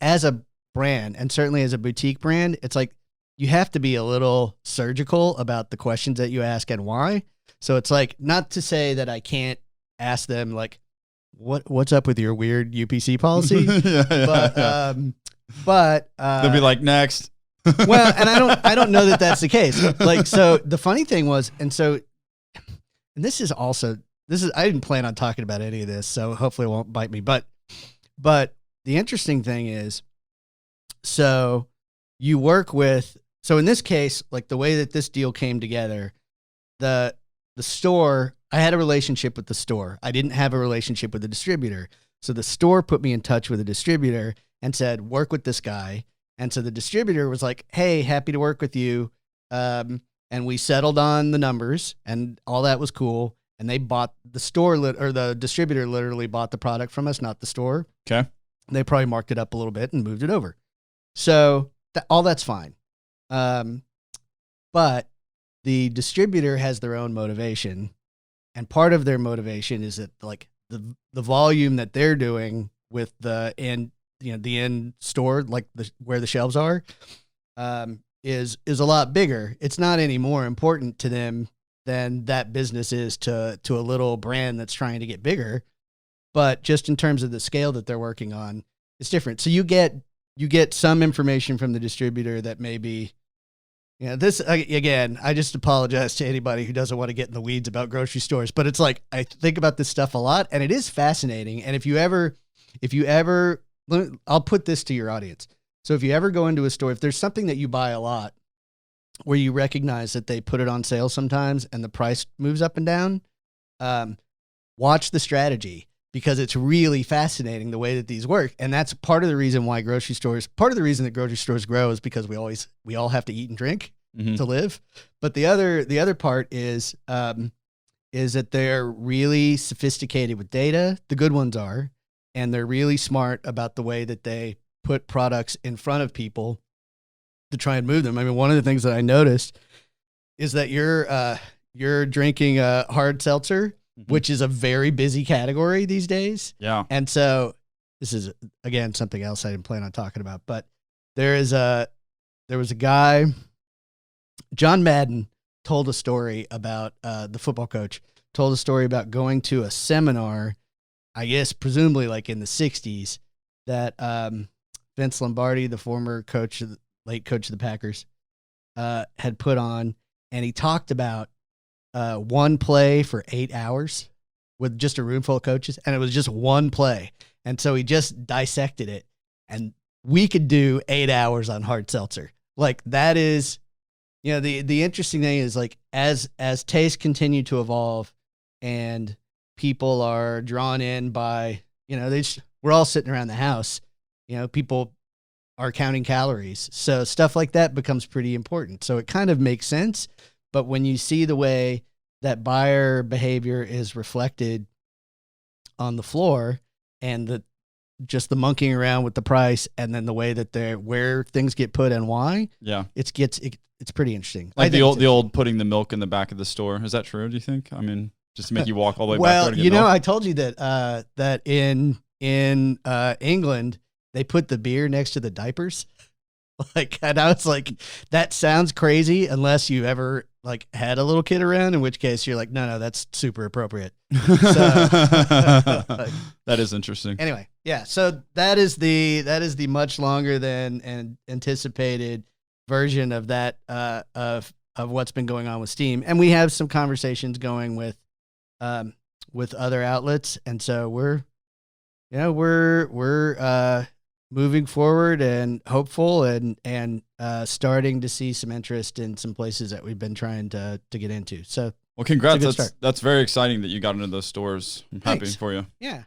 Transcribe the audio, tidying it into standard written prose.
as a brand, and certainly as a boutique brand, it's like you have to be a little surgical about the questions that you ask and why. So it's like, not to say that I can't ask them like, what's up with your weird UPC policy? But they'll be like, next. Well, and I don't know that that's the case. Like, so the funny thing was, and this is I didn't plan on talking about any of this, so hopefully it won't bite me. But the interesting thing is, so you work with, so in this case, like the way that this deal came together, the store, I had a relationship with the store. I didn't have a relationship with the distributor. So the store put me in touch with a distributor and said, work with this guy. And so the distributor was like, hey, happy to work with you. And we settled on the numbers and all that was cool. And they bought the distributor literally bought the product from us, not the store. Okay. They probably marked it up a little bit and moved it over. So all that's fine. But the distributor has their own motivation. And part of their motivation is that like the volume that they're doing with the end store, like where the shelves are, is a lot bigger. It's not any more important to them than that business is to a little brand that's trying to get bigger. But just in terms of the scale that they're working on, it's different. So you get some information from the distributor that maybe, this, again, I just apologize to anybody who doesn't want to get in the weeds about grocery stores, but it's like, I think about this stuff a lot and it is fascinating. And if you ever, I'll put this to your audience. So if you ever go into a store, if there's something that you buy a lot where you recognize that they put it on sale sometimes and the price moves up and down, watch the strategy, because it's really fascinating the way that these work. And that's part of the reason why part of the reason that grocery stores grow is because we all have to eat and drink to live. But the other part is that they're really sophisticated with data. The good ones are, and they're really smart about the way that they put products in front of people to try and move them. I mean, one of the things that I noticed is that you're drinking a hard seltzer, which is a very busy category these days. Yeah. And so this is, again, something else I didn't plan on talking about, but there was a guy, John Madden told a story about, the football coach told a story about going to a seminar, I guess, presumably like in the 60s, that Vince Lombardi, the former late coach of the Packers, had put on. And he talked about one play for 8 hours with just a room full of coaches. And it was just one play. And so he just dissected it. And we could do 8 hours on hard seltzer. Like, that is, the interesting thing is, like, as tastes continue to evolve and people are drawn in by, we're all sitting around the house, people are counting calories. So stuff like that becomes pretty important. So it kind of makes sense. But when you see the way that buyer behavior is reflected on the floor and just the monkeying around with the price and then the way that where things get put and why, it's pretty interesting. Like the old putting the milk in the back of the store. Is that true, do you think? I mean, just to make you walk all the way back there to get milk? I told you that in England, they put the beer next to the diapers. Like, and I was like, that sounds crazy unless you ever like had a little kid around, in which case you're like, no, that's super appropriate. So, that is interesting. Anyway, yeah. So that is the much longer than anticipated version of that, of what's been going on with Steamm. And we have some conversations going with other outlets. And so we're moving forward and hopeful and starting to see some interest in some places that we've been trying to get into. So, well, congrats. That's very exciting that you got into those stores. I'm happy for you. Yeah.